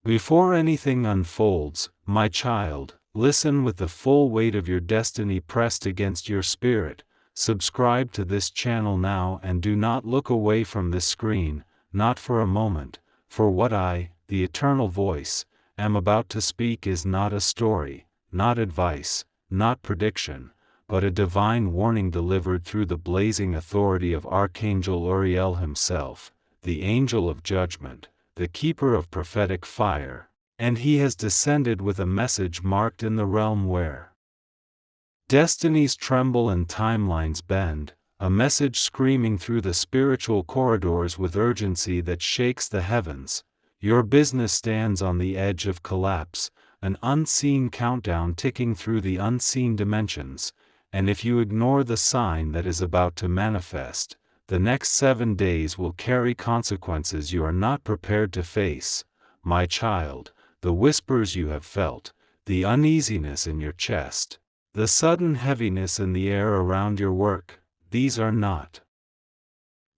Before anything unfolds, my child, listen with the full weight of your destiny pressed against your spirit. Subscribe to this channel now and do not look away from this screen, not for a moment, for what I, the eternal voice, am about to speak is not a story, not advice, not prediction, but a divine warning delivered through the blazing authority of Archangel URIEL himself, the angel of judgment, the keeper of prophetic fire, and he has descended with a message marked in the realm where destinies tremble and timelines bend, a message screaming through the spiritual corridors with urgency that shakes the heavens. Your business stands on the edge of collapse, an unseen countdown ticking through the unseen dimensions, and if you ignore the sign that is about to manifest, the next 7 days will carry consequences you are not prepared to face. My child, the whispers you have felt, the uneasiness in your chest, the sudden heaviness in the air around your work, these are not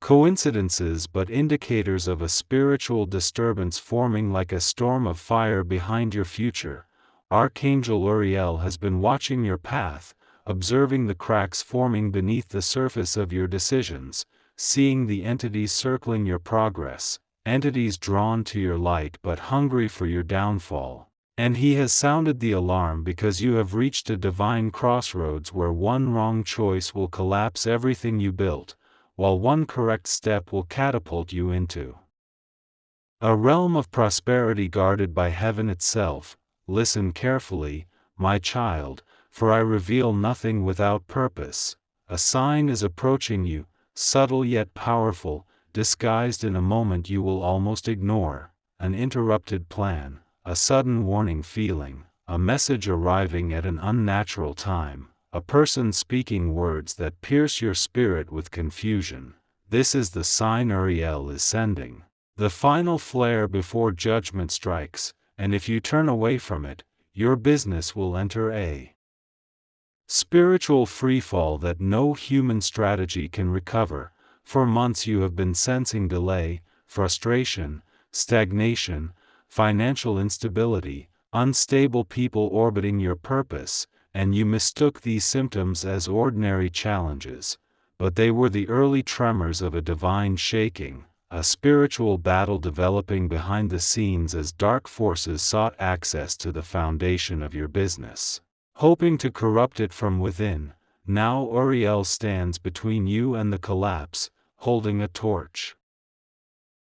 coincidences but indicators of a spiritual disturbance forming like a storm of fire behind your future. Archangel URIEL has been watching your path, observing the cracks forming beneath the surface of your decisions, seeing the entities circling your progress, entities drawn to your light but hungry for your downfall. And he has sounded the alarm because you have reached a divine crossroads where one wrong choice will collapse everything you built, while one correct step will catapult you into a realm of prosperity guarded by heaven itself. Listen carefully, my child, for I reveal nothing without purpose. A sign is approaching you, subtle yet powerful, disguised in a moment you will almost ignore, an interrupted plan, a sudden warning feeling, a message arriving at an unnatural time, a person speaking words that pierce your spirit with confusion. This is the sign URIEL is sending, the final flare before judgment strikes, and if you turn away from it, your business will enter a spiritual freefall that no human strategy can recover. For months you have been sensing delay, frustration, stagnation, financial instability, unstable people orbiting your purpose, and you mistook these symptoms as ordinary challenges. But they were the early tremors of a divine shaking, a spiritual battle developing behind the scenes as dark forces sought access to the foundation of your business, hoping to corrupt it from within. Now URIEL stands between you and the collapse, holding a torch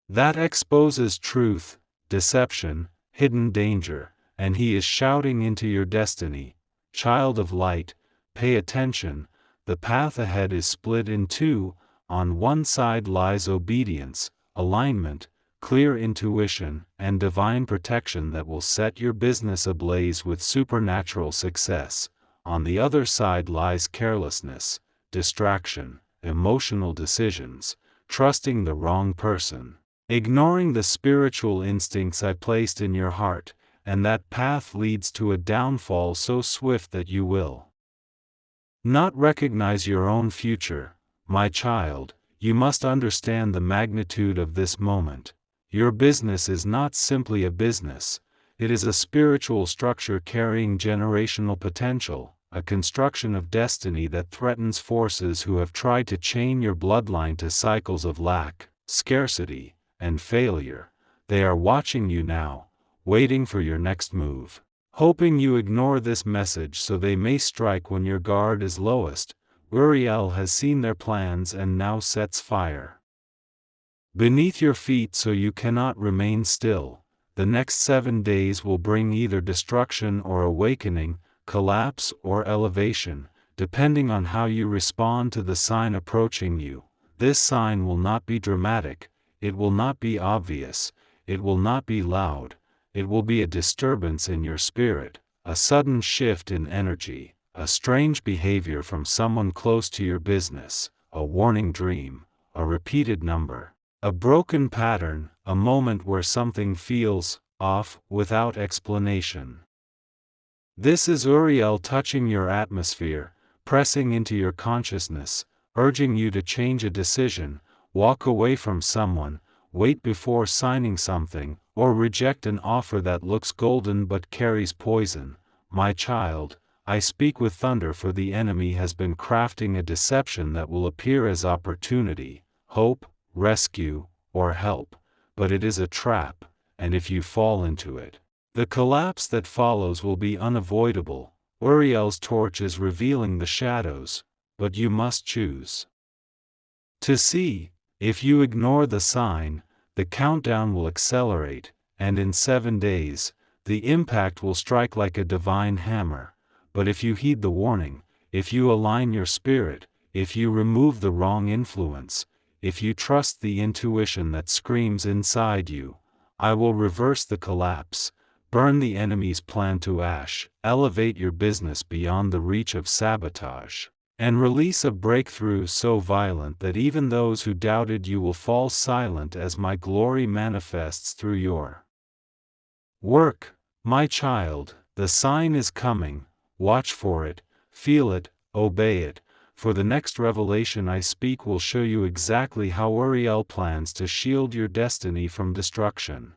that exposes truth, deception, hidden danger, and he is shouting into your destiny, child of light, pay attention. The path ahead is split in two. On one side lies obedience, alignment, clear intuition, and divine protection that will set your business ablaze with supernatural success. On the other side lies carelessness, distraction, emotional decisions, trusting the wrong person, ignoring the spiritual instincts I placed in your heart, and that path leads to a downfall so swift that you will not recognize your own future. My child, you must understand the magnitude of this moment. Your business is not simply a business, it is a spiritual structure carrying generational potential, a construction of destiny that threatens forces who have tried to chain your bloodline to cycles of lack, scarcity, and failure. They are watching you now, waiting for your next move, hoping you ignore this message so they may strike when your guard is lowest. URIEL has seen their plans and now sets fire beneath your feet so you cannot remain still. The next 7 days will bring either destruction or awakening, collapse or elevation, depending on how you respond to the sign approaching you. This sign will not be dramatic, it will not be obvious, it will not be loud, it will be a disturbance in your spirit, a sudden shift in energy, a strange behavior from someone close to your business, a warning dream, a repeated number, a broken pattern, a moment where something feels off without explanation. This is URIEL touching your atmosphere, pressing into your consciousness, urging you to change a decision, walk away from someone, wait before signing something, or reject an offer that looks golden but carries poison. My child, I speak with thunder, for the enemy has been crafting a deception that will appear as opportunity, hope, rescue, or help, but it is a trap, and if you fall into it, the collapse that follows will be unavoidable. Uriel's torch is revealing the shadows, but you must choose to see. If you ignore the sign, the countdown will accelerate, and in 7 days, the impact will strike like a divine hammer. But if you heed the warning, if you align your spirit, if you remove the wrong influence, if you trust the intuition that screams inside you, I will reverse the collapse, burn the enemy's plan to ash, elevate your business beyond the reach of sabotage, and release a breakthrough so violent that even those who doubted you will fall silent as my glory manifests through your work. My child, the sign is coming. Watch for it, feel it, obey it, for the next revelation I speak will show you exactly how Uriel plans to shield your destiny from destruction.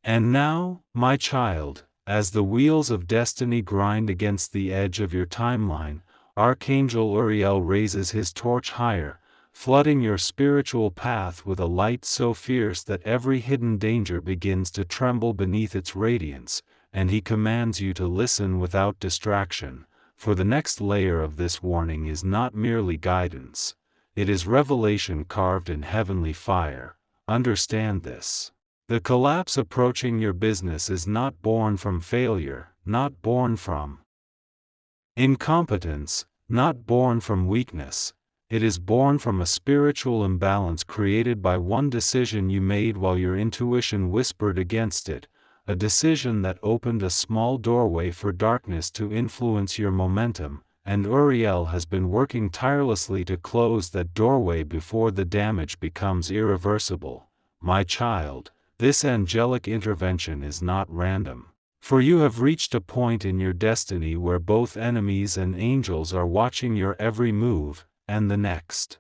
And now, my child, as the wheels of destiny grind against the edge of your timeline, Archangel Uriel raises his torch higher, flooding your spiritual path with a light so fierce that every hidden danger begins to tremble beneath its radiance, and he commands you to listen without distraction, for the next layer of this warning is not merely guidance, it is revelation carved in heavenly fire. Understand this. The collapse approaching your business is not born from failure, not born from incompetence, not born from weakness. It is born from a spiritual imbalance created by one decision you made while your intuition whispered against it, a decision that opened a small doorway for darkness to influence your momentum, and Uriel has been working tirelessly to close that doorway before the damage becomes irreversible. My child, this angelic intervention is not random, for you have reached a point in your destiny where both enemies and angels are watching your every move, and the next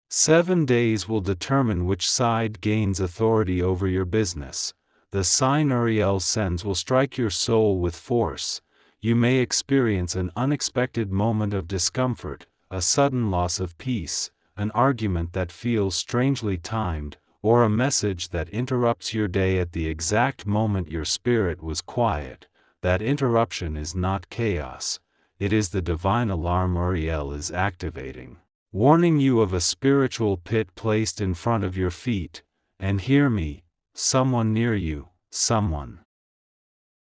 7 days will determine which side gains authority over your business. The sign Uriel sends will strike your soul with force. You may experience an unexpected moment of discomfort, a sudden loss of peace, an argument that feels strangely timed, or a message that interrupts your day at the exact moment your spirit was quiet. That interruption is not chaos. It is the divine alarm Uriel is activating, warning you of a spiritual pit placed in front of your feet. And hear me, someone near you, someone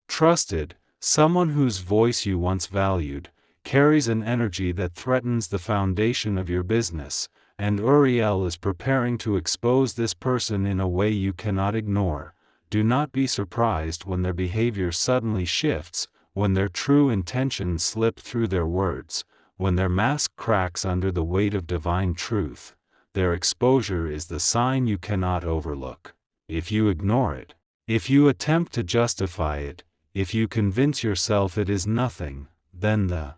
trusted, someone whose voice you once valued, carries an energy that threatens the foundation of your business, and Uriel is preparing to expose this person in a way you cannot ignore. Do not be surprised when their behavior suddenly shifts, when their true intentions slip through their words, when their mask cracks under the weight of divine truth. Their exposure is the sign you cannot overlook. If you ignore it, if you attempt to justify it, if you convince yourself it is nothing, then the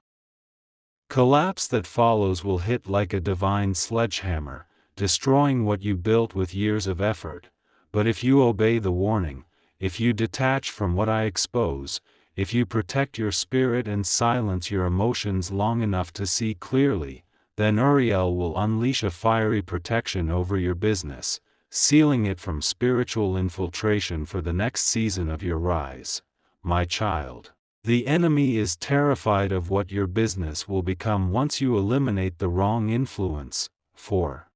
collapse that follows will hit like a divine sledgehammer, destroying what you built with years of effort. But if you obey the warning, if you detach from what I expose, if you protect your spirit and silence your emotions long enough to see clearly, then Uriel will unleash a fiery protection over your business, sealing it from spiritual infiltration for the next season of your rise. My child, the enemy is terrified of what your business will become once you eliminate the wrong influence, for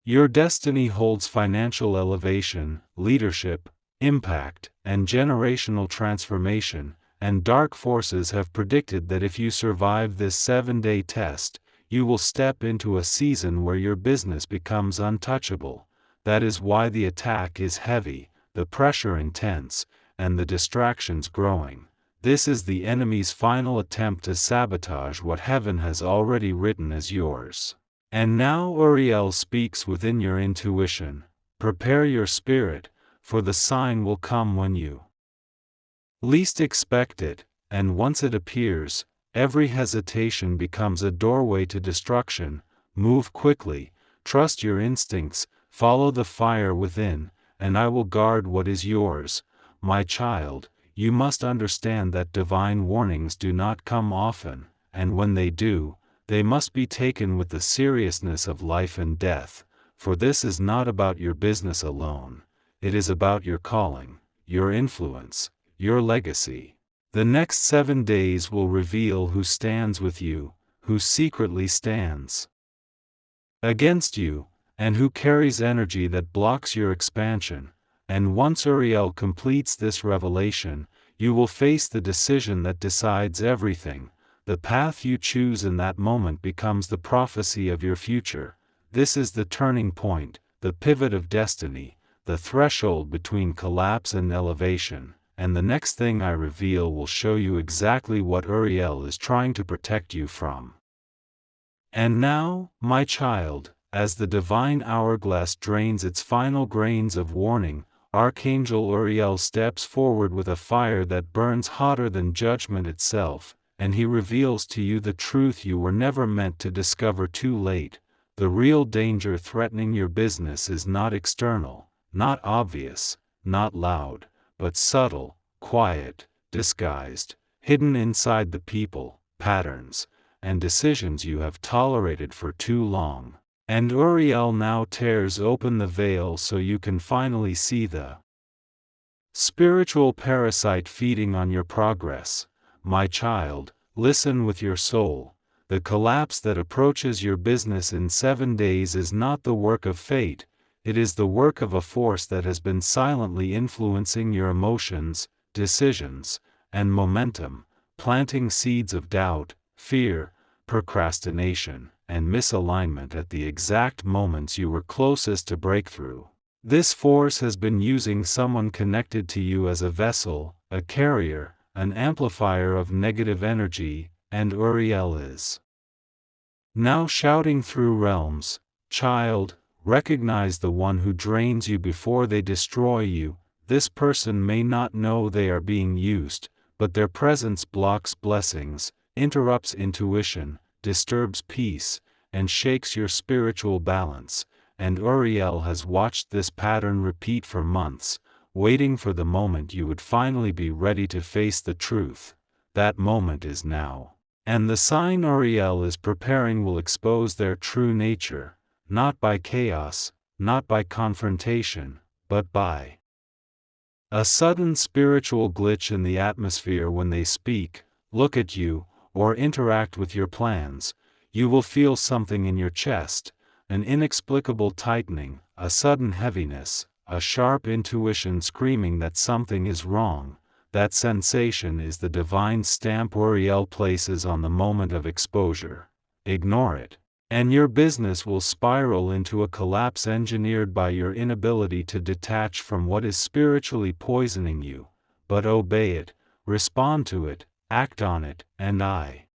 your destiny holds financial elevation, leadership, impact, and generational transformation, and dark forces have predicted that if you survive this 7-day test, you will step into a season where your business becomes untouchable. That is why the attack is heavy, the pressure intense, and the distractions growing. This is the enemy's final attempt to sabotage what heaven has already written as yours. And now Uriel speaks within your intuition. Prepare your spirit, for the sign will come when you least expect it, and once it appears, every hesitation becomes a doorway to destruction. Move quickly, trust your instincts, Follow the fire within, and I will guard what is yours. My child, you must understand that divine warnings do not come often, and when they do, they must be taken with the seriousness of life and death, for this is not about your business alone. It is about your calling, your influence, your legacy. The next 7 days will reveal who stands with you, who secretly stands against you, and who carries energy that blocks your expansion. And once Uriel completes this revelation, you will face the decision that decides everything. The path you choose in that moment becomes the prophecy of your future. This is the turning point, the pivot of destiny, the threshold between collapse and elevation. And the next thing I reveal will show you exactly what Uriel is trying to protect you from. And now, my child, as the divine hourglass drains its final grains of warning, Archangel Uriel steps forward with a fire that burns hotter than judgment itself, and he reveals to you the truth you were never meant to discover too late. The real danger threatening your business is not external, not obvious, not loud, but subtle, quiet, disguised, hidden inside the people, patterns, and decisions you have tolerated for too long. And Uriel now tears open the veil so you can finally see the spiritual parasite feeding on your progress. My child, listen with your soul. The collapse that approaches your business in 7 days is not the work of fate, it is the work of a force that has been silently influencing your emotions, decisions, and momentum, planting seeds of doubt, fear, procrastination, and misalignment at the exact moments you were closest to breakthrough. This force has been using someone connected to you as a vessel, a carrier, an amplifier of negative energy, and Uriel is now shouting through realms, child, recognize the one who drains you before they destroy you. This person may not know they are being used, but their presence blocks blessings, interrupts intuition, disturbs peace, and shakes your spiritual balance. And Uriel has watched this pattern repeat for months, waiting for the moment you would finally be ready to face the truth. That moment is now. And the sign Uriel is preparing will expose their true nature, not by chaos, not by confrontation, but by a sudden spiritual glitch in the atmosphere. When they speak, look at you, or interact with your plans, you will feel something in your chest, an inexplicable tightening, a sudden heaviness, a sharp intuition screaming that something is wrong. That sensation is the divine stamp Uriel places on the moment of exposure. Ignore it, and your business will spiral into a collapse engineered by your inability to detach from what is spiritually poisoning you. But obey it, respond to it, act on it, and I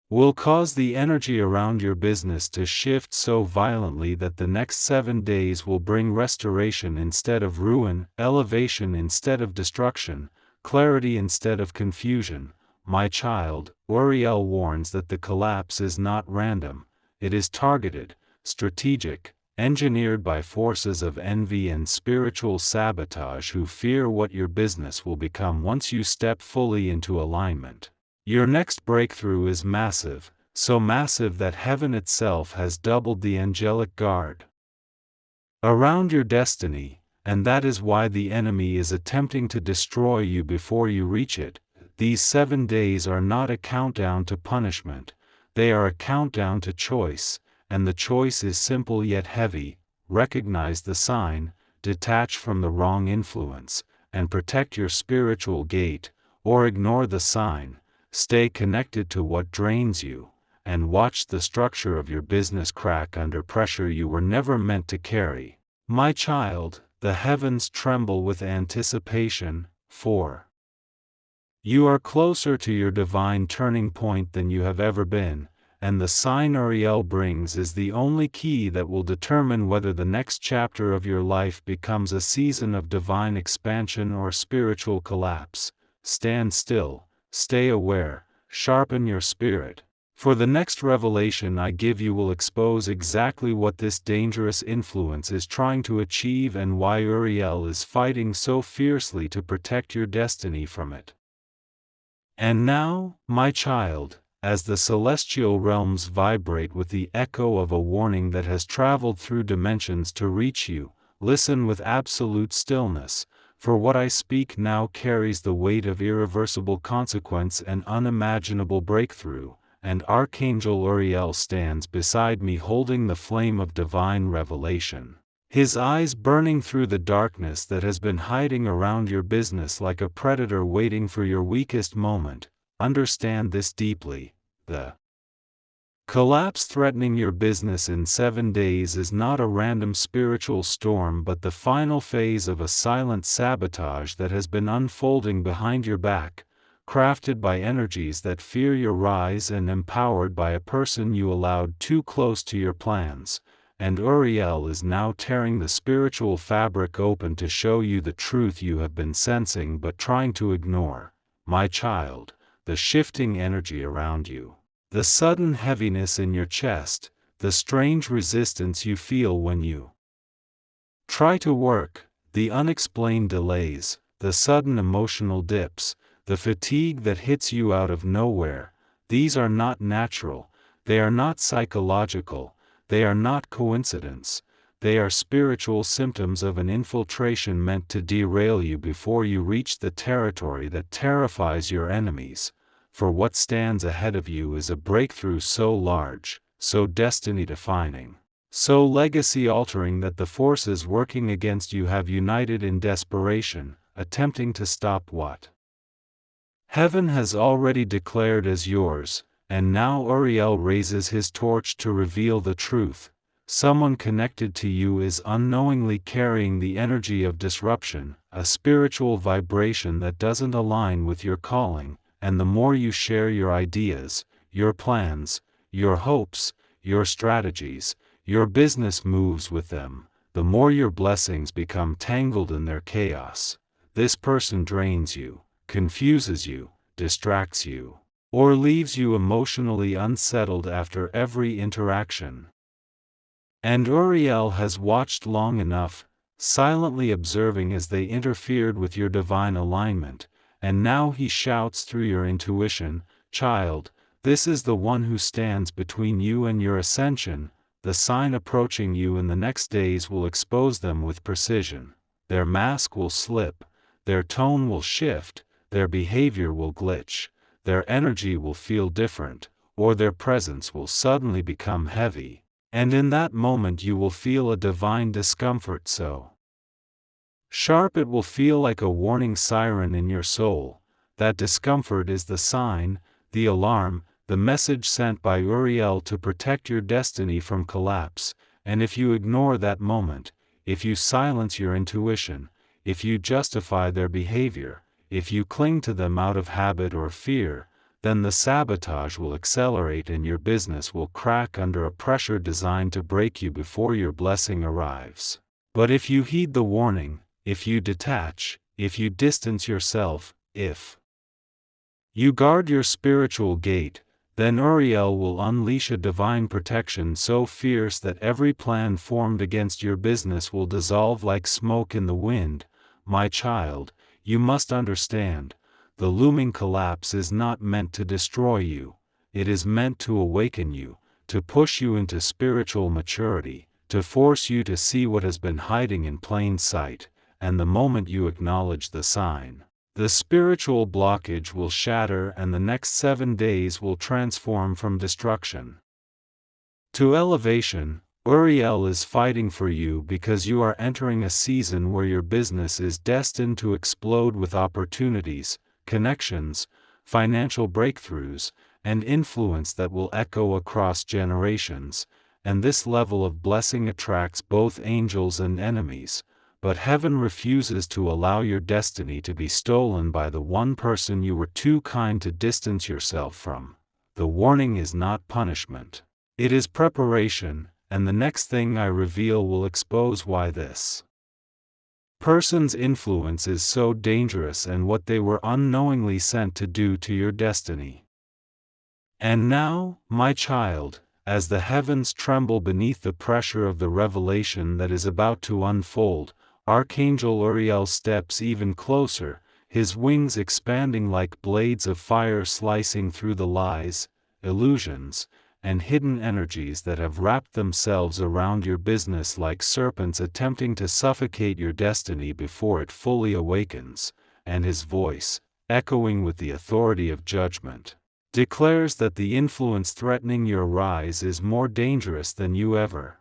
will cause the energy around your business to shift so violently that the next 7 days will bring restoration instead of ruin, elevation instead of destruction, clarity instead of confusion. My child, Uriel warns that the collapse is not random, it is targeted, strategic, engineered by forces of envy and spiritual sabotage who fear what your business will become once you step fully into alignment. Your next breakthrough is massive, so massive that heaven itself has doubled the angelic guard around your destiny, and that is why the enemy is attempting to destroy you before you reach it. These 7 days are not a countdown to punishment, they are a countdown to choice, and the choice is simple yet heavy. Recognize the sign, detach from the wrong influence, and protect your spiritual gate, or ignore the sign. Stay connected to what drains you, and watch the structure of your business crack under pressure you were never meant to carry. My child, the heavens tremble with anticipation, for you are closer to your divine turning point than you have ever been, and the sign Uriel brings is the only key that will determine whether the next chapter of your life becomes a season of divine expansion or spiritual collapse. Stand still. Stay aware, sharpen your spirit, For the next revelation I give you will expose exactly what this dangerous influence is trying to achieve and why Uriel is fighting so fiercely to protect your destiny from it. And now, my child, as the celestial realms vibrate with the echo of a warning that has traveled through dimensions to reach you, listen with absolute stillness, for what I speak now carries the weight of irreversible consequence and unimaginable breakthrough, and Archangel Uriel stands beside me holding the flame of divine revelation, his eyes burning through the darkness that has been hiding around your business like a predator waiting for your weakest moment. Understand this deeply: the collapse threatening your business in 7 days is not a random spiritual storm but the final phase of a silent sabotage that has been unfolding behind your back, crafted by energies that fear your rise and empowered by a person you allowed too close to your plans. And Uriel is now tearing the spiritual fabric open to show you the truth you have been sensing but trying to ignore, my child: the shifting energy around you, the sudden heaviness in your chest, the strange resistance you feel when you try to work, the unexplained delays, the sudden emotional dips, the fatigue that hits you out of nowhere. These are not natural, they are not psychological, they are not coincidence, they are spiritual symptoms of an infiltration meant to derail you before you reach the territory that terrifies your enemies. For what stands ahead of you is a breakthrough so large, so destiny-defining, so legacy-altering that the forces working against you have united in desperation, attempting to stop what heaven has already declared as yours. And now Uriel raises his torch to reveal the truth. Someone connected to you is unknowingly carrying the energy of disruption, a spiritual vibration that doesn't align with your calling, and the more you share your ideas, your plans, your hopes, your strategies, your business moves with them, the more your blessings become tangled in their chaos. This person drains you, confuses you, distracts you, or leaves you emotionally unsettled after every interaction. And Uriel has watched long enough, silently observing as they interfered with your divine alignment, and now he shouts through your intuition: child, this is the one who stands between you and your ascension. The sign approaching you in the next days will expose them with precision. Their mask will slip, their tone will shift, their behavior will glitch, their energy will feel different, or their presence will suddenly become heavy, and in that moment you will feel a divine discomfort so sharp it will feel like a warning siren in your soul. That discomfort is the sign, the alarm, the message sent by Uriel to protect your destiny from collapse, and if you ignore that moment, if you silence your intuition, if you justify their behavior, if you cling to them out of habit or fear, then the sabotage will accelerate and your business will crack under a pressure designed to break you before your blessing arrives. But if you heed the warning, if you detach, if you distance yourself, if you guard your spiritual gate, then Uriel will unleash a divine protection so fierce that every plan formed against your business will dissolve like smoke in the wind. My child, you must understand, the looming collapse is not meant to destroy you, it is meant to awaken you, to push you into spiritual maturity, to force you to see what has been hiding in plain sight, and the moment you acknowledge the sign, the spiritual blockage will shatter and the next 7 days will transform from destruction to elevation. Uriel is fighting for you because you are entering a season where your business is destined to explode with opportunities, connections, financial breakthroughs, and influence that will echo across generations, and this level of blessing attracts both angels and enemies, but heaven refuses to allow your destiny to be stolen by the one person you were too kind to distance yourself from. The warning is not punishment. It is preparation, and the next thing I reveal will expose why this person's influence is so dangerous and what they were unknowingly sent to do to your destiny. And now, my child, as the heavens tremble beneath the pressure of the revelation that is about to unfold, Archangel Uriel steps even closer, his wings expanding like blades of fire slicing through the lies, illusions, and hidden energies that have wrapped themselves around your business like serpents attempting to suffocate your destiny before it fully awakens, and his voice, echoing with the authority of judgment, declares that the influence threatening your rise is more dangerous than you ever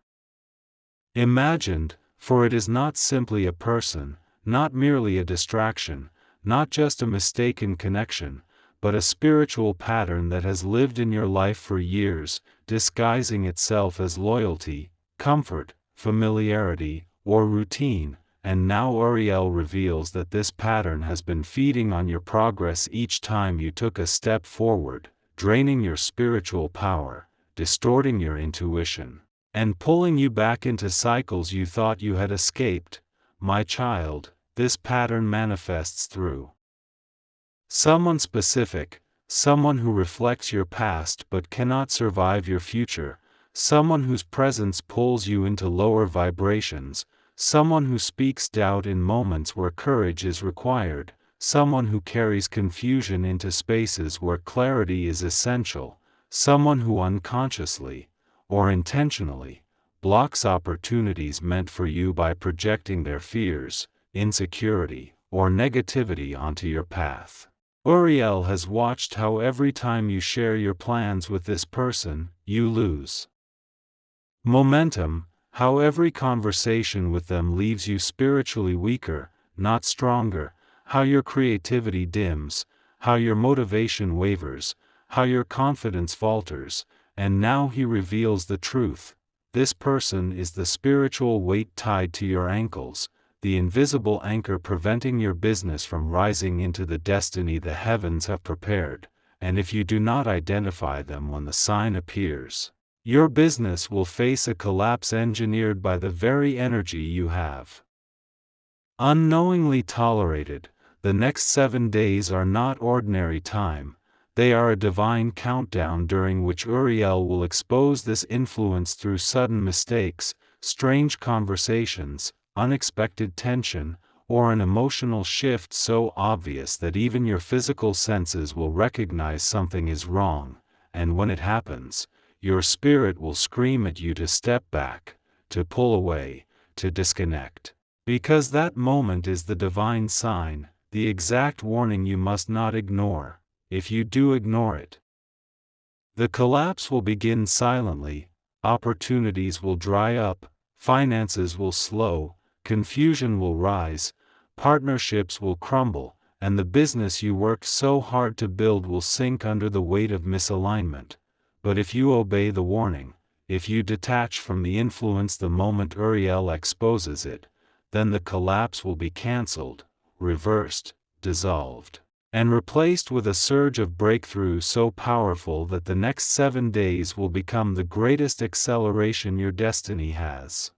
imagined, for it is not simply a person, not merely a distraction, not just a mistaken connection, but a spiritual pattern that has lived in your life for years, disguising itself as loyalty, comfort, familiarity, or routine, and now Uriel reveals that this pattern has been feeding on your progress each time you took a step forward, draining your spiritual power, distorting your intuition, and pulling you back into cycles you thought you had escaped. My child, this pattern manifests through someone specific, someone who reflects your past but cannot survive your future, someone whose presence pulls you into lower vibrations, someone who speaks doubt in moments where courage is required, someone who carries confusion into spaces where clarity is essential, someone who unconsciously, or intentionally, blocks opportunities meant for you by projecting their fears, insecurity, or negativity onto your path. Uriel has watched how every time you share your plans with this person, you lose momentum, how every conversation with them leaves you spiritually weaker, not stronger, how your creativity dims, how your motivation wavers, how your confidence falters, and now he reveals the truth. This person is the spiritual weight tied to your ankles, the invisible anchor preventing your business from rising into the destiny the heavens have prepared, and if you do not identify them when the sign appears, your business will face a collapse engineered by the very energy you have unknowingly tolerated. The next 7 days are not ordinary time, they are a divine countdown during which Uriel will expose this influence through sudden mistakes, strange conversations, unexpected tension, or an emotional shift so obvious that even your physical senses will recognize something is wrong, and when it happens, your spirit will scream at you to step back, to pull away, to disconnect. Because that moment is the divine sign, the exact warning you must not ignore. If you do ignore it, the collapse will begin silently, opportunities will dry up, finances will slow, confusion will rise, partnerships will crumble, and the business you worked so hard to build will sink under the weight of misalignment. But if you obey the warning, if you detach from the influence the moment Uriel exposes it, then the collapse will be cancelled, reversed, dissolved, and replaced with a surge of breakthrough so powerful that the next 7 days will become the greatest acceleration your destiny has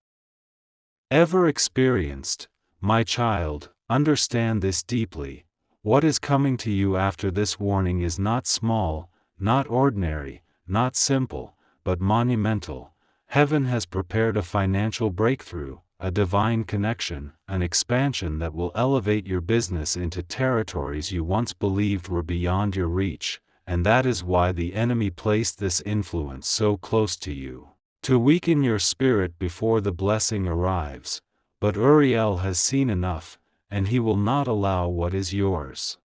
ever experienced. My child, understand this deeply. What is coming to you after this warning is not small, not ordinary, not simple, but monumental. Heaven has prepared a financial breakthrough, a divine connection, an expansion that will elevate your business into territories you once believed were beyond your reach, and that is why the enemy placed this influence so close to you, to weaken your spirit before the blessing arrives. But Uriel has seen enough, and he will not allow what is yours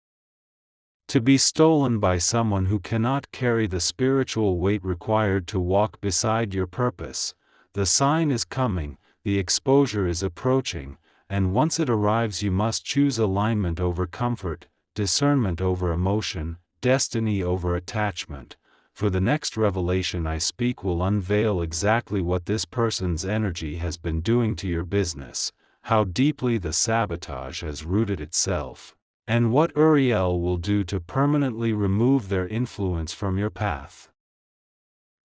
to be stolen by someone who cannot carry the spiritual weight required to walk beside your purpose. The sign is coming, the exposure is approaching, and once it arrives you must choose alignment over comfort, discernment over emotion, destiny over attachment. For the next revelation I speak will unveil exactly what this person's energy has been doing to your business, how deeply the sabotage has rooted itself, and what Uriel will do to permanently remove their influence from your path.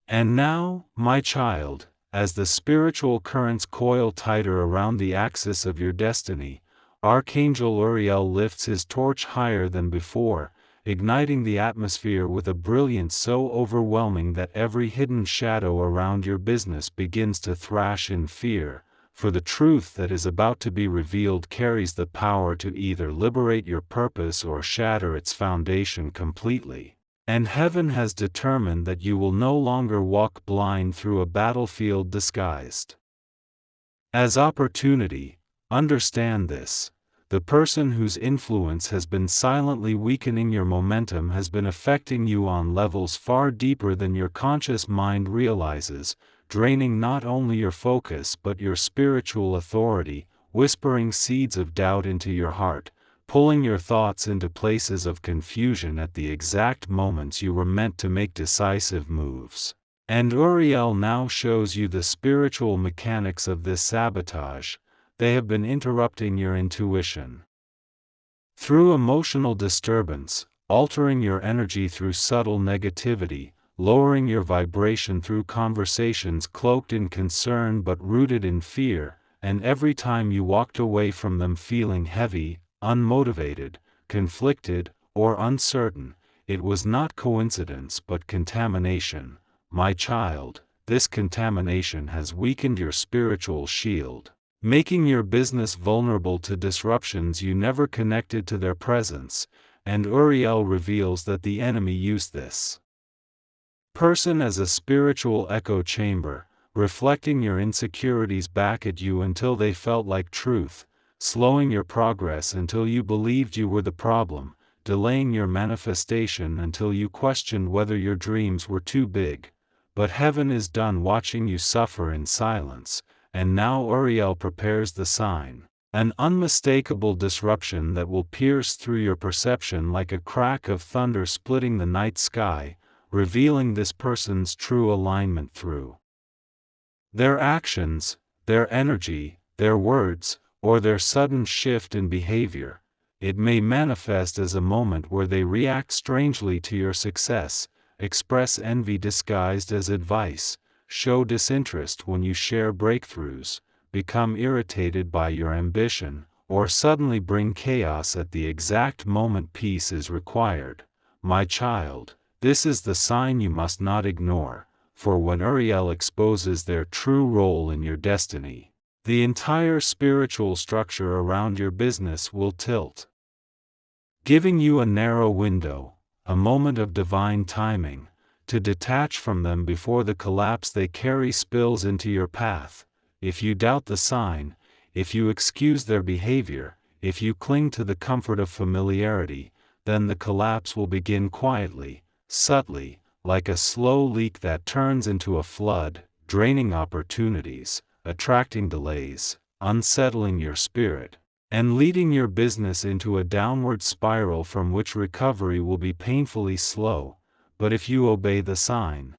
And now, my child, as the spiritual currents coil tighter around the axis of your destiny, Archangel Uriel lifts his torch higher than before, igniting the atmosphere with a brilliance so overwhelming that every hidden shadow around your business begins to thrash in fear, for the truth that is about to be revealed carries the power to either liberate your purpose or shatter its foundation completely. And heaven has determined that you will no longer walk blind through a battlefield disguised as opportunity. Understand this. The person whose influence has been silently weakening your momentum has been affecting you on levels far deeper than your conscious mind realizes, draining not only your focus but your spiritual authority, whispering seeds of doubt into your heart, pulling your thoughts into places of confusion at the exact moments you were meant to make decisive moves. And Uriel now shows you the spiritual mechanics of this sabotage. They have been interrupting your intuition through emotional disturbance, altering your energy through subtle negativity, lowering your vibration through conversations cloaked in concern but rooted in fear, and every time you walked away from them feeling heavy, unmotivated, conflicted, or uncertain, it was not coincidence but contamination. My child, this contamination has weakened your spiritual shield, making your business vulnerable to disruptions you never connected to their presence, and Uriel reveals that the enemy used this person as a spiritual echo chamber, reflecting your insecurities back at you until they felt like truth, slowing your progress until you believed you were the problem, delaying your manifestation until you questioned whether your dreams were too big. But heaven is done watching you suffer in silence, and now Uriel prepares the sign, an unmistakable disruption that will pierce through your perception like a crack of thunder splitting the night sky, revealing this person's true alignment through their actions, their energy, their words, or their sudden shift in behavior. It may manifest as a moment where they react strangely to your success, express envy disguised as advice, show disinterest when you share breakthroughs, become irritated by your ambition, or suddenly bring chaos at the exact moment peace is required. My child, this is the sign you must not ignore, for when Uriel exposes their true role in your destiny, the entire spiritual structure around your business will tilt, giving you a narrow window, a moment of divine timing, to detach from them before the collapse they carry spills into your path. If you doubt the sign, if you excuse their behavior, if you cling to the comfort of familiarity, then the collapse will begin quietly, subtly, like a slow leak that turns into a flood, draining opportunities, attracting delays, unsettling your spirit, and leading your business into a downward spiral from which recovery will be painfully slow. But if you obey the sign,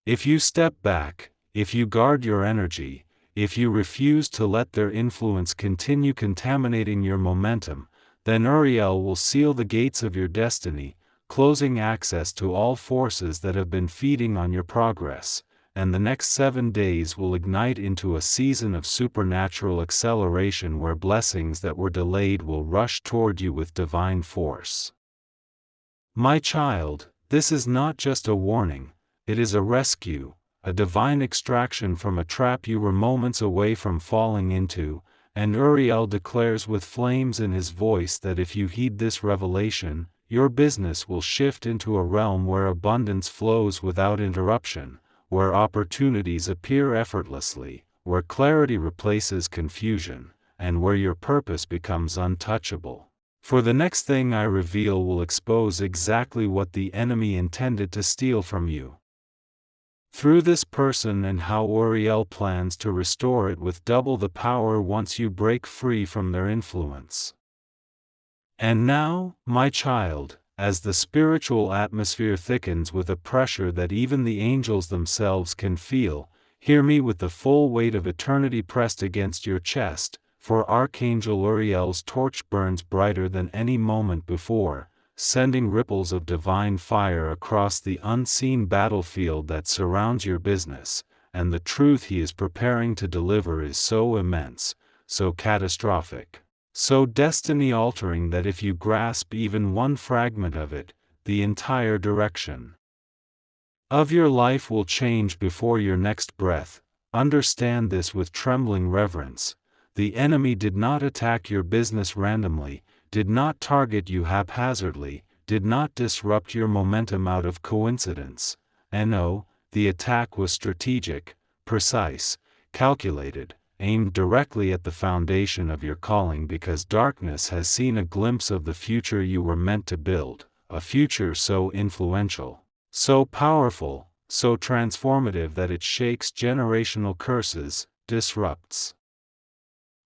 if you step back, if you guard your energy, if you refuse to let their influence continue contaminating your momentum, then Uriel will seal the gates of your destiny, closing access to all forces that have been feeding on your progress, and the next 7 days will ignite into a season of supernatural acceleration where blessings that were delayed will rush toward you with divine force. My child, this is not just a warning, it is a rescue, a divine extraction from a trap you were moments away from falling into, and Uriel declares with flames in his voice that if you heed this revelation, your business will shift into a realm where abundance flows without interruption, where opportunities appear effortlessly, where clarity replaces confusion, and where your purpose becomes untouchable. For the next thing I reveal will expose exactly what the enemy intended to steal from you through this person and how Uriel plans to restore it with double the power once you break free from their influence. And now, my child, as the spiritual atmosphere thickens with a pressure that even the angels themselves can feel, hear me with the full weight of eternity pressed against your chest, for Archangel Uriel's torch burns brighter than any moment before, sending ripples of divine fire across the unseen battlefield that surrounds your business, and the truth he is preparing to deliver is so immense, so catastrophic, So destiny-altering that if you grasp even one fragment of it, the entire direction of your life will change before your next breath. Understand this with trembling reverence. The enemy did not attack your business randomly, did not target you haphazardly, did not disrupt your momentum out of coincidence. No, the attack was strategic, precise, calculated, aimed directly at the foundation of your calling, because darkness has seen a glimpse of the future you were meant to build, a future so influential, so powerful, so transformative that it shakes generational curses, disrupts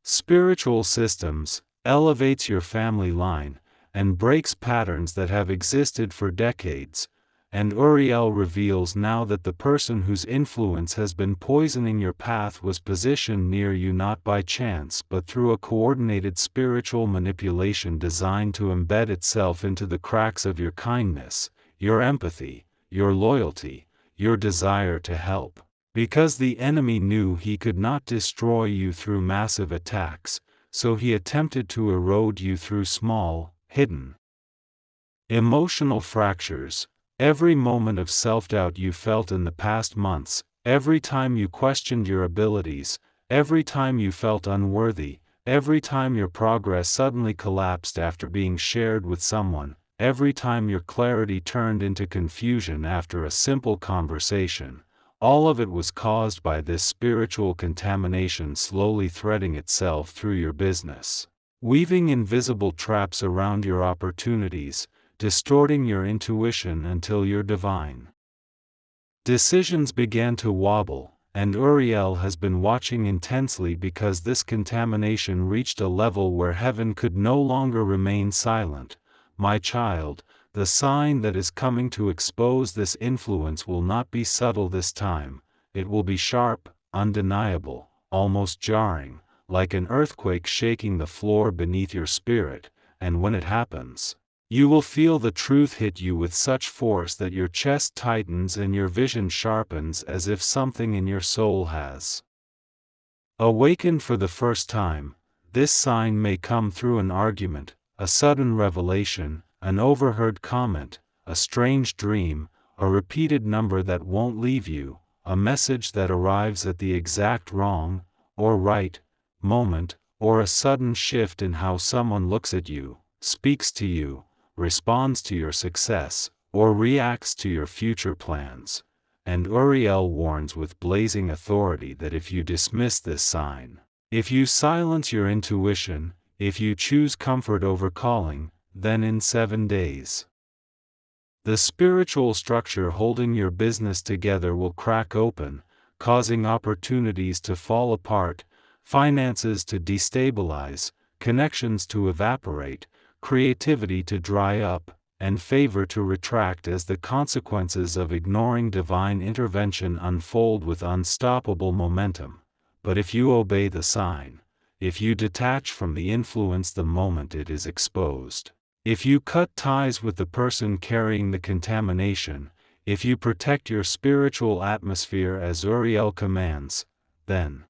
spiritual systems, elevates your family line, and breaks patterns that have existed for decades. And Uriel reveals now that the person whose influence has been poisoning your path was positioned near you not by chance but through a coordinated spiritual manipulation designed to embed itself into the cracks of your kindness, your empathy, your loyalty, your desire to help. Because the enemy knew he could not destroy you through massive attacks, so he attempted to erode you through small, hidden emotional fractures. Every moment of self-doubt you felt in the past months, every time you questioned your abilities, every time you felt unworthy, every time your progress suddenly collapsed after being shared with someone, every time your clarity turned into confusion after a simple conversation, all of it was caused by this spiritual contamination slowly threading itself through your business, weaving invisible traps around your opportunities, distorting your intuition until your divine decisions began to wobble. And Uriel has been watching intensely because this contamination reached a level where heaven could no longer remain silent. My child, the sign that is coming to expose this influence will not be subtle this time. It will be sharp, undeniable, almost jarring, like an earthquake shaking the floor beneath your spirit. And when it happens, you will feel the truth hit you with such force that your chest tightens and your vision sharpens, as if something in your soul has awakened for the first time. This sign may come through an argument, a sudden revelation, an overheard comment, a strange dream, a repeated number that won't leave you, a message that arrives at the exact wrong, or right, moment, or a sudden shift in how someone looks at you, speaks to you, responds to your success, or reacts to your future plans. And Uriel warns with blazing authority that if you dismiss this sign, if you silence your intuition, if you choose comfort over calling, then in 7 days, the spiritual structure holding your business together will crack open, causing opportunities to fall apart, finances to destabilize, connections to evaporate, creativity to dry up, and favor to retract as the consequences of ignoring divine intervention unfold with unstoppable momentum. But if you obey the sign, if you detach from the influence the moment it is exposed, if you cut ties with the person carrying the contamination, if you protect your spiritual atmosphere as Uriel commands, then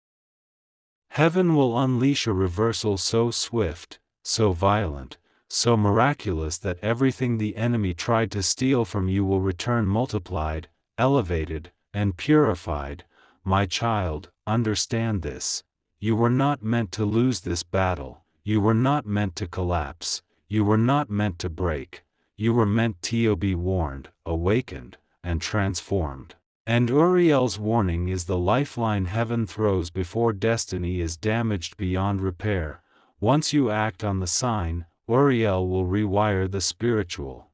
heaven will unleash a reversal so swift, so violent, so miraculous that everything the enemy tried to steal from you will return multiplied, elevated, and purified. My child, understand this. You were not meant to lose this battle. You were not meant to collapse. You were not meant to break. You were meant to be warned, awakened, and transformed. And Uriel's warning is the lifeline heaven throws before destiny is damaged beyond repair. Once you act on the sign, Uriel will rewire the spiritual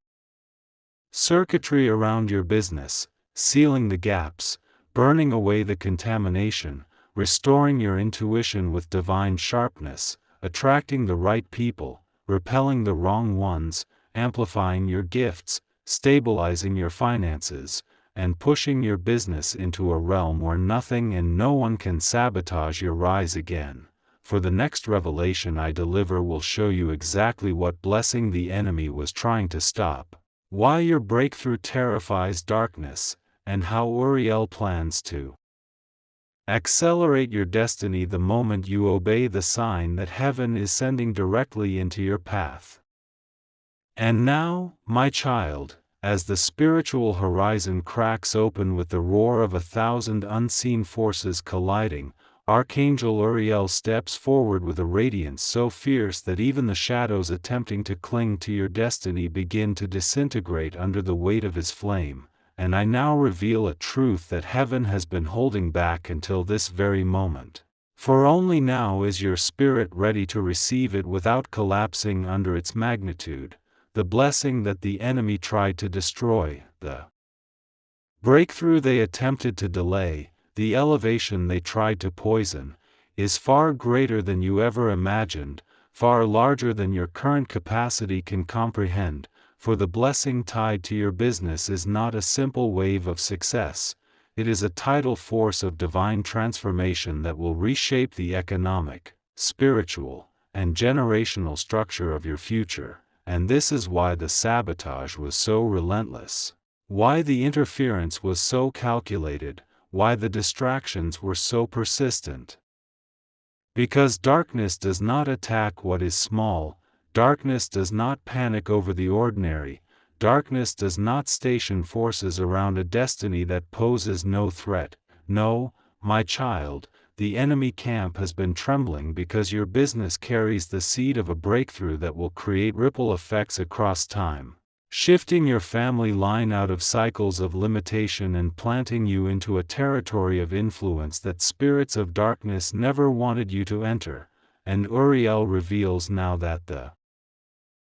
circuitry around your business, sealing the gaps, burning away the contamination, restoring your intuition with divine sharpness, attracting the right people, repelling the wrong ones, amplifying your gifts, stabilizing your finances, and pushing your business into a realm where nothing and no one can sabotage your rise again. For the next revelation I deliver will show you exactly what blessing the enemy was trying to stop, why your breakthrough terrifies darkness, and how Uriel plans to Accelerate your destiny the moment you obey the sign that heaven is sending directly into your path. And now, my child, as the spiritual horizon cracks open with the roar of 1,000 unseen forces colliding, Archangel Uriel steps forward with a radiance so fierce that even the shadows attempting to cling to your destiny begin to disintegrate under the weight of his flame. And I now reveal a truth that heaven has been holding back until this very moment. For only now is your spirit ready to receive it without collapsing under its magnitude. The blessing that the enemy tried to destroy, the breakthrough they attempted to delay, the elevation they tried to poison, is far greater than you ever imagined, far larger than your current capacity can comprehend, for the blessing tied to your business is not a simple wave of success, it is a tidal force of divine transformation that will reshape the economic, spiritual, and generational structure of your future, and this is why the sabotage was so relentless, why the interference was so calculated, why the distractions were so persistent. Because darkness does not attack what is small, darkness does not panic over the ordinary, darkness does not station forces around a destiny that poses no threat. No, my child, the enemy camp has been trembling because your business carries the seed of a breakthrough that will create ripple effects across time, shifting your family line out of cycles of limitation and planting you into a territory of influence that spirits of darkness never wanted you to enter. And Uriel reveals now that the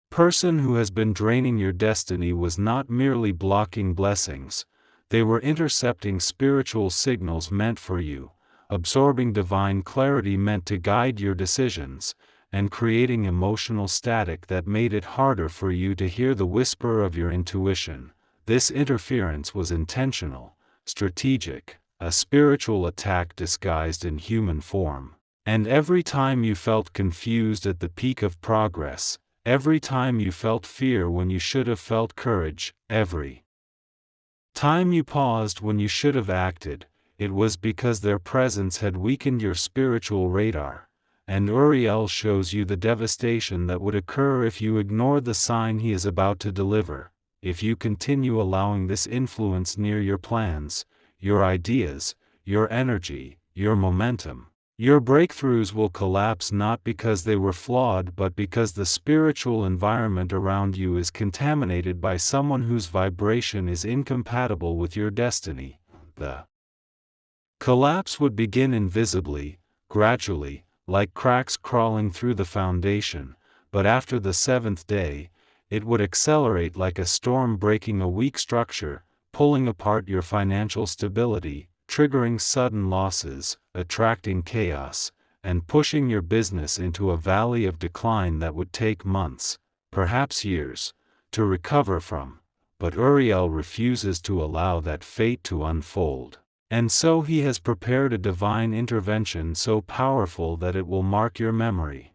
person who has been draining your destiny was not merely blocking blessings, they were intercepting spiritual signals meant for you, absorbing divine clarity meant to guide your decisions, and creating emotional static that made it harder for you to hear the whisper of your intuition. This interference was intentional, strategic, a spiritual attack disguised in human form. And every time you felt confused at the peak of progress, every time you felt fear when you should have felt courage, every time you paused when you should have acted, it was because their presence had weakened your spiritual radar. And Uriel shows you the devastation that would occur if you ignore the sign he is about to deliver, if you continue allowing this influence near your plans, your ideas, your energy, your momentum. Your breakthroughs will collapse not because they were flawed but because the spiritual environment around you is contaminated by someone whose vibration is incompatible with your destiny. The collapse would begin invisibly, gradually, like cracks crawling through the foundation, but after the seventh day, it would accelerate like a storm breaking a weak structure, pulling apart your financial stability, triggering sudden losses, attracting chaos, and pushing your business into a valley of decline that would take months, perhaps years, to recover from. But Uriel refuses to allow that fate to unfold. And so he has prepared a divine intervention so powerful that it will mark your memory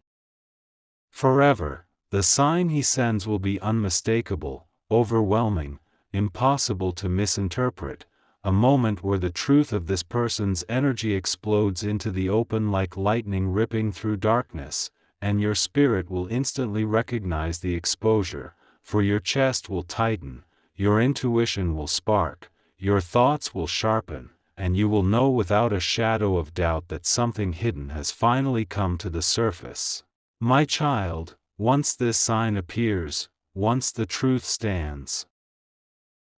forever. The sign he sends will be unmistakable, overwhelming, impossible to misinterpret, a moment where the truth of this person's energy explodes into the open like lightning ripping through darkness, and your spirit will instantly recognize the exposure, for your chest will tighten, your intuition will spark, your thoughts will sharpen, and you will know without a shadow of doubt that something hidden has finally come to the surface. My child, once this sign appears, once the truth stands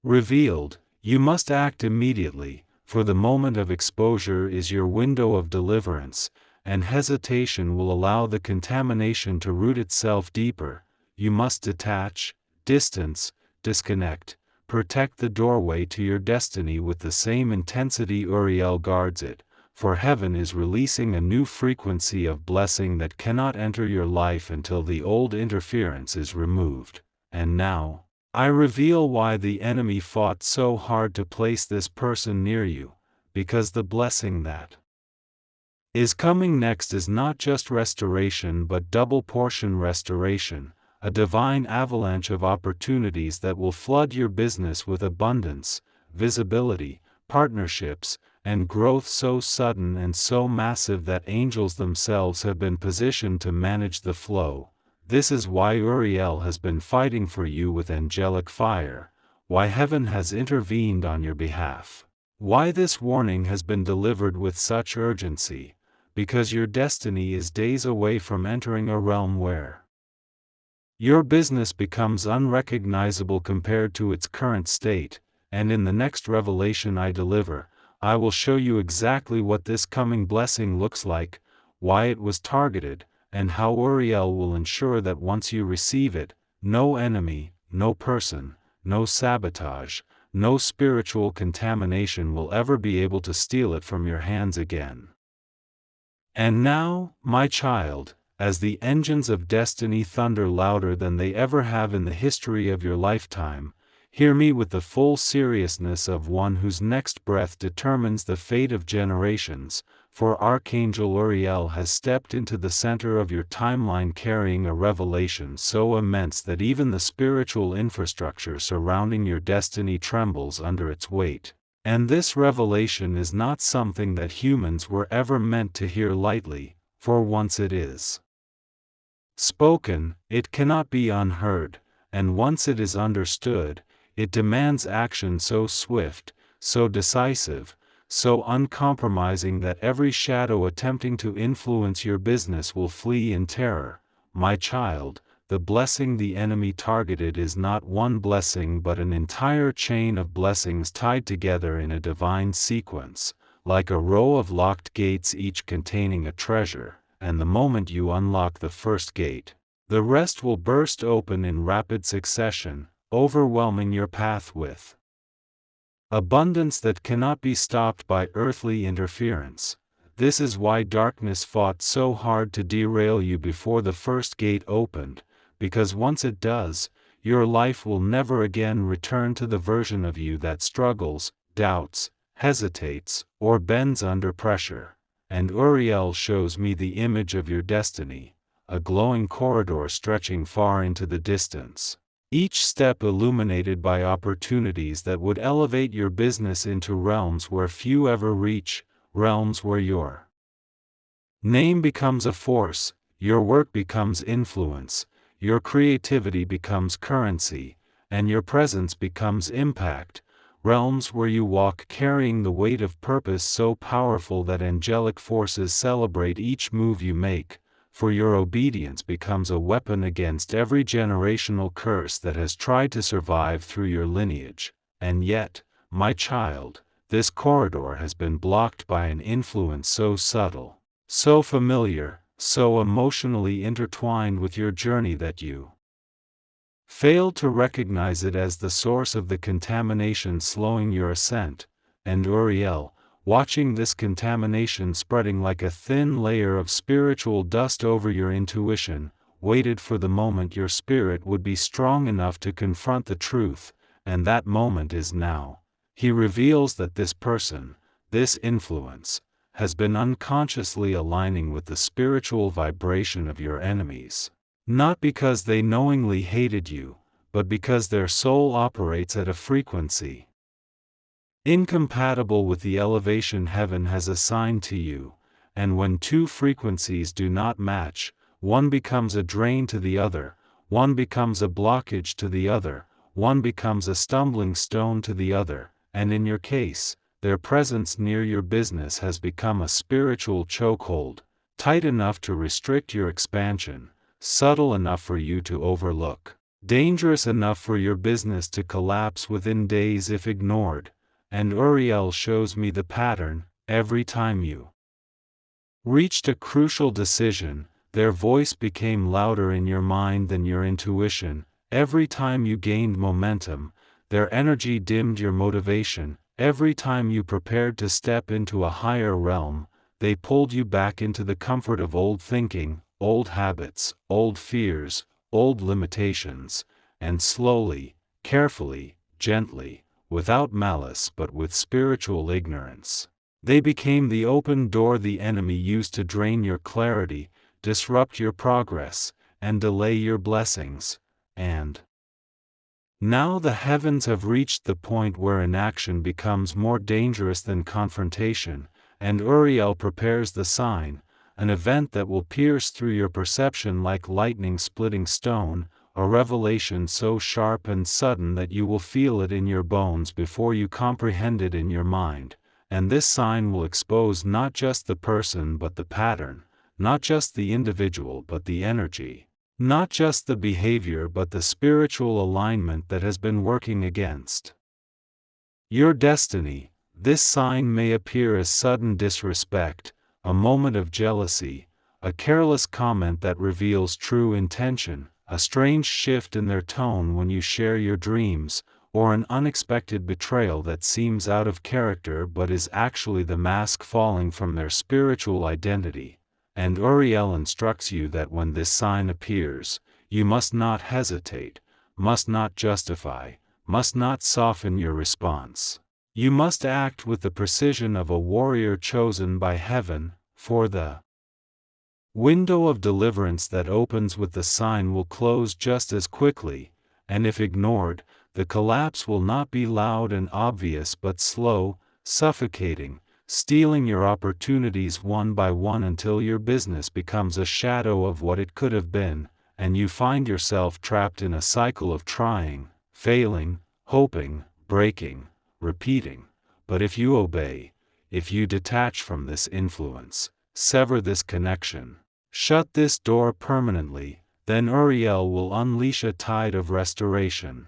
revealed, you must act immediately, for the moment of exposure is your window of deliverance, and hesitation will allow the contamination to root itself deeper. You must detach, distance, disconnect, protect the doorway to your destiny with the same intensity Uriel guards it, for heaven is releasing a new frequency of blessing that cannot enter your life until the old interference is removed. And now, I reveal why the enemy fought so hard to place this person near you, because the blessing that is coming next is not just restoration but double portion restoration, a divine avalanche of opportunities that will flood your business with abundance, visibility, partnerships, and growth so sudden and so massive that angels themselves have been positioned to manage the flow. This is why Uriel has been fighting for you with angelic fire, why heaven has intervened on your behalf. Why this warning has been delivered with such urgency, because your destiny is days away from entering a realm where your business becomes unrecognizable compared to its current state, and in the next revelation I deliver, I will show you exactly what this coming blessing looks like, why it was targeted, and how Uriel will ensure that once you receive it, no enemy, no person, no sabotage, no spiritual contamination will ever be able to steal it from your hands again. And now, my child, as the engines of destiny thunder louder than they ever have in the history of your lifetime, hear me with the full seriousness of one whose next breath determines the fate of generations, for Archangel Uriel has stepped into the center of your timeline carrying a revelation so immense that even the spiritual infrastructure surrounding your destiny trembles under its weight. And this revelation is not something that humans were ever meant to hear lightly, for once it is spoken, it cannot be unheard, and once it is understood, it demands action so swift, so decisive, so uncompromising that every shadow attempting to influence your business will flee in terror. My child, the blessing the enemy targeted is not one blessing but an entire chain of blessings tied together in a divine sequence, like a row of locked gates each containing a treasure, and the moment you unlock the first gate, the rest will burst open in rapid succession, overwhelming your path with abundance that cannot be stopped by earthly interference. This is why darkness fought so hard to derail you before the first gate opened, because once it does, your life will never again return to the version of you that struggles, doubts, hesitates, or bends under pressure. And Uriel shows me the image of your destiny, a glowing corridor stretching far into the distance, each step illuminated by opportunities that would elevate your business into realms where few ever reach, realms where your name becomes a force, your work becomes influence, your creativity becomes currency, and your presence becomes impact, realms where you walk carrying the weight of purpose so powerful that angelic forces celebrate each move you make, for your obedience becomes a weapon against every generational curse that has tried to survive through your lineage. And yet, my child, this corridor has been blocked by an influence so subtle, so familiar, so emotionally intertwined with your journey that you failed to recognize it as the source of the contamination slowing your ascent. And Uriel, watching this contamination spreading like a thin layer of spiritual dust over your intuition, waited for the moment your spirit would be strong enough to confront the truth, and that moment is now. He reveals that this person, this influence, has been unconsciously aligning with the spiritual vibration of your enemies. Not because they knowingly hated you, but because their soul operates at a frequency incompatible with the elevation heaven has assigned to you, and when two frequencies do not match, one becomes a drain to the other, one becomes a blockage to the other, one becomes a stumbling stone to the other, and in your case, their presence near your business has become a spiritual chokehold, tight enough to restrict your expansion, subtle enough for you to overlook, dangerous enough for your business to collapse within days if ignored. And Uriel shows me the pattern. Every time you reached a crucial decision, their voice became louder in your mind than your intuition. Every time you gained momentum, their energy dimmed your motivation. Every time you prepared to step into a higher realm, they pulled you back into the comfort of old thinking, old habits, old fears, old limitations, and slowly, carefully, gently, without malice but with spiritual ignorance, they became the open door the enemy used to drain your clarity, disrupt your progress, and delay your blessings. And Now the heavens have reached the point where inaction becomes more dangerous than confrontation, and Uriel prepares the sign, an event that will pierce through your perception like lightning splitting stone, a revelation so sharp and sudden that you will feel it in your bones before you comprehend it in your mind, and this sign will expose not just the person but the pattern, not just the individual but the energy. Not just the behavior but the spiritual alignment that has been working against your destiny. This sign may appear as sudden disrespect, a moment of jealousy, a careless comment that reveals true intention, a strange shift in their tone when you share your dreams, or an unexpected betrayal that seems out of character but is actually the mask falling from their spiritual identity. And Uriel instructs you that when this sign appears, you must not hesitate, must not justify, must not soften your response. You must act with the precision of a warrior chosen by heaven, for the window of deliverance that opens with the sign will close just as quickly, and if ignored, the collapse will not be loud and obvious but slow, suffocating, stealing your opportunities one by one until your business becomes a shadow of what it could have been, and you find yourself trapped in a cycle of trying, failing, hoping, breaking, repeating. But if you obey, if you detach from this influence, sever this connection, shut this door permanently, then Uriel will unleash a tide of restoration.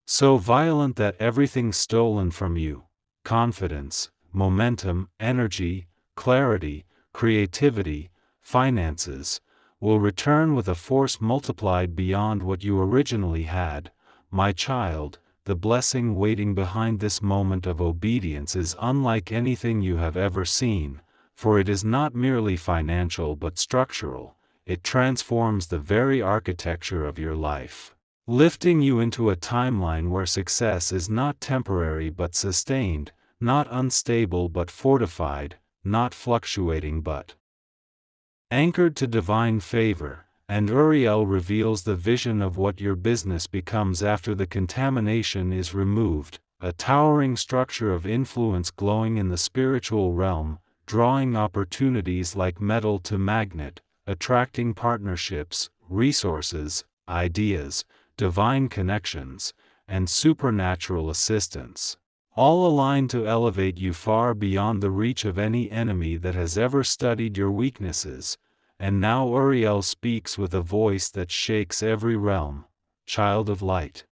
So violent that everything stolen from you, confidence, momentum, energy, clarity, creativity, finances, will return with a force multiplied beyond what you originally had. My child, the blessing waiting behind this moment of obedience is unlike anything you have ever seen, for it is not merely financial but structural. It transforms the very architecture of your life, lifting you into a timeline where success is not temporary but sustained, not unstable but fortified, not fluctuating but anchored to divine favor. And Uriel reveals the vision of what your business becomes after the contamination is removed, a towering structure of influence glowing in the spiritual realm, drawing opportunities like metal to magnet, attracting partnerships, resources, ideas, divine connections, and supernatural assistance, all aligned to elevate you far beyond the reach of any enemy that has ever studied your weaknesses. And now Uriel speaks with a voice that shakes every realm, child of light.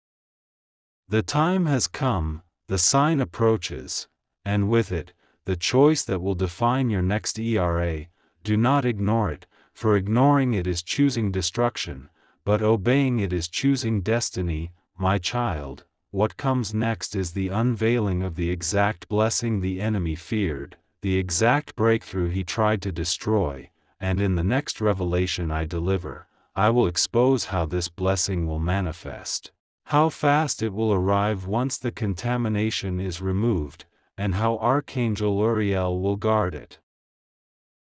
The time has come, the sign approaches, and with it, the choice that will define your next era. Do not ignore it, for ignoring it is choosing destruction, but obeying it is choosing destiny. My child, what comes next is the unveiling of the exact blessing the enemy feared, the exact breakthrough he tried to destroy. And in the next revelation I deliver, I will expose how this blessing will manifest, how fast it will arrive once the contamination is removed, and how Archangel Uriel will guard it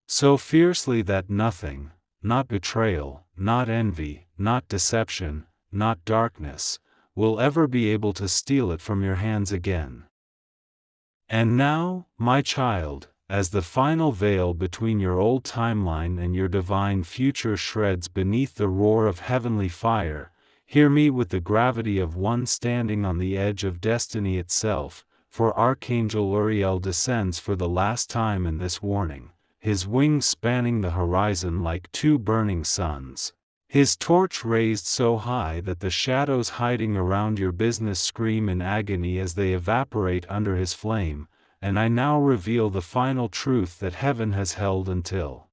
so fiercely that nothing, not betrayal, not envy, not deception, not darkness, will ever be able to steal it from your hands again. And now, my child, as the final veil between your old timeline and your divine future shreds beneath the roar of heavenly fire, hear me with the gravity of one standing on the edge of destiny itself, for Archangel Uriel descends for the last time in this warning, his wings spanning the horizon like two burning suns, his torch raised so high that the shadows hiding around your business scream in agony as they evaporate under his flame. And I now reveal the final truth that heaven has held until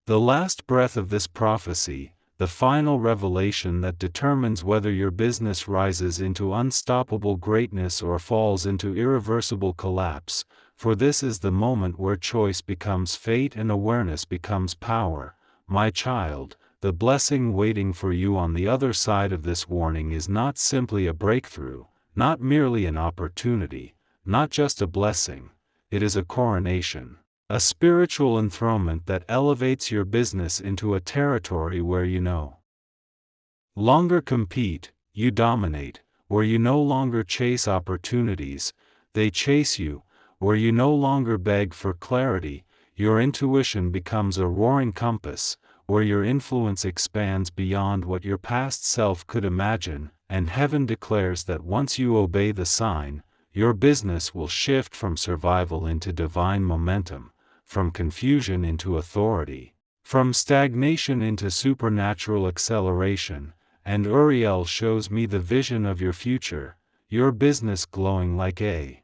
the last breath of this prophecy, the final revelation that determines whether your business rises into unstoppable greatness or falls into irreversible collapse, for this is the moment where choice becomes fate and awareness becomes power. My child, the blessing waiting for you on the other side of this warning is not simply a breakthrough, not merely an opportunity, not just a blessing, it is a coronation, a spiritual enthronement that elevates your business into a territory where you no longer compete, you dominate. Where you no longer chase opportunities, they chase you. Where you no longer beg for clarity, your intuition becomes a roaring compass. Where your influence expands beyond what your past self could imagine, and heaven declares that once you obey the sign, your business will shift from survival into divine momentum, from confusion into authority, from stagnation into supernatural acceleration. And Uriel shows me the vision of your future, your business glowing like a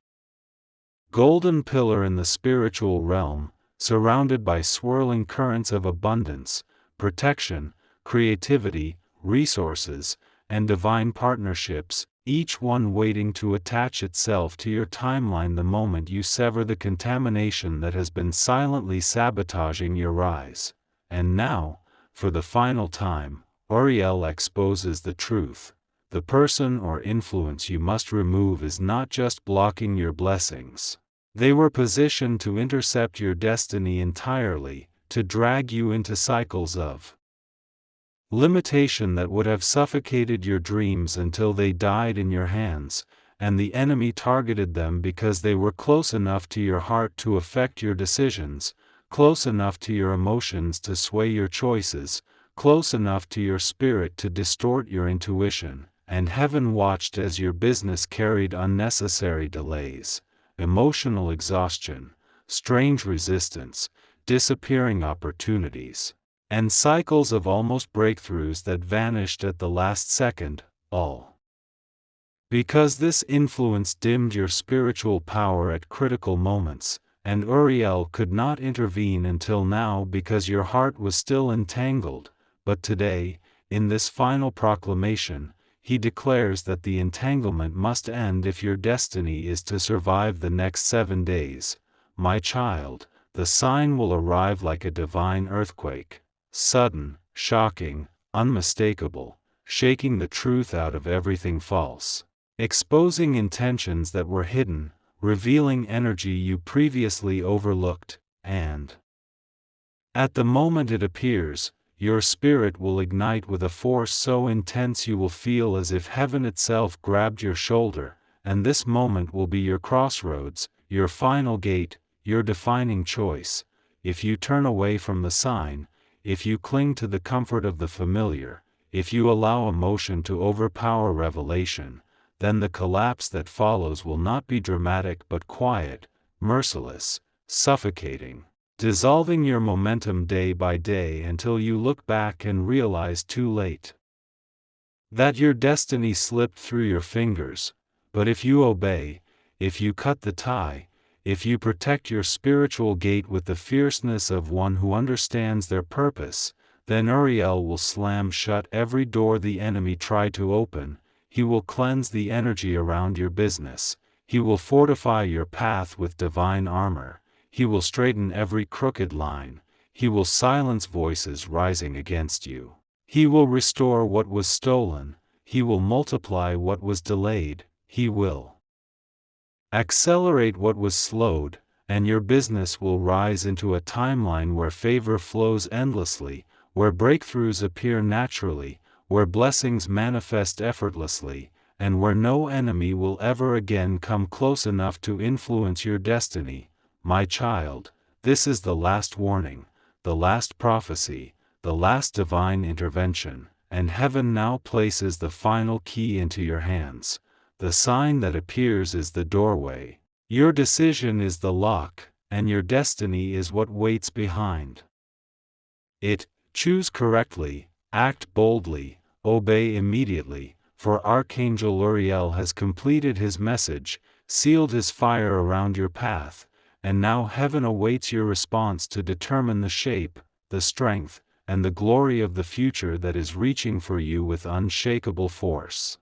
golden pillar in the spiritual realm, surrounded by swirling currents of abundance, protection, creativity, resources, and divine partnerships, each one waiting to attach itself to your timeline the moment you sever the contamination that has been silently sabotaging your rise. And now, for the final time, Uriel exposes the truth. The person or influence you must remove is not just blocking your blessings. They were positioned to intercept your destiny entirely, to drag you into cycles of limitation that would have suffocated your dreams until they died in your hands, and the enemy targeted them because they were close enough to your heart to affect your decisions, close enough to your emotions to sway your choices, close enough to your spirit to distort your intuition, and heaven watched as your business carried unnecessary delays, emotional exhaustion, strange resistance, disappearing opportunities, and cycles of almost breakthroughs that vanished at the last second, all because this influence dimmed your spiritual power at critical moments. And Uriel could not intervene until now because your heart was still entangled, but today, in this final proclamation, he declares that the entanglement must end if your destiny is to survive the next 7 days. My child, the sign will arrive like a divine earthquake, sudden, shocking, unmistakable, shaking the truth out of everything false, exposing intentions that were hidden, revealing energy you previously overlooked, and at the moment it appears, your spirit will ignite with a force so intense you will feel as if heaven itself grabbed your shoulder, and this moment will be your crossroads, your final gate, your defining choice. If you turn away from the sign, if you cling to the comfort of the familiar, if you allow emotion to overpower revelation, then the collapse that follows will not be dramatic but quiet, merciless, suffocating, dissolving your momentum day by day until you look back and realize too late that your destiny slipped through your fingers. But if you obey, if you cut the tie, if you protect your spiritual gate with the fierceness of one who understands their purpose, then Uriel will slam shut every door the enemy tried to open. He will cleanse the energy around your business. He will fortify your path with divine armor. He will straighten every crooked line. He will silence voices rising against you. He will restore what was stolen. He will multiply what was delayed. He will accelerate what was slowed, and your business will rise into a timeline where favor flows endlessly, where breakthroughs appear naturally, where blessings manifest effortlessly, and where no enemy will ever again come close enough to influence your destiny. My child, this is the last warning, the last prophecy, the last divine intervention, and heaven now places the final key into your hands. The sign that appears is the doorway. Your decision is the lock, and your destiny is what waits behind it. Choose correctly, act boldly, obey immediately, for Archangel Uriel has completed his message, sealed his fire around your path, and now heaven awaits your response to determine the shape, the strength, and the glory of the future that is reaching for you with unshakable force.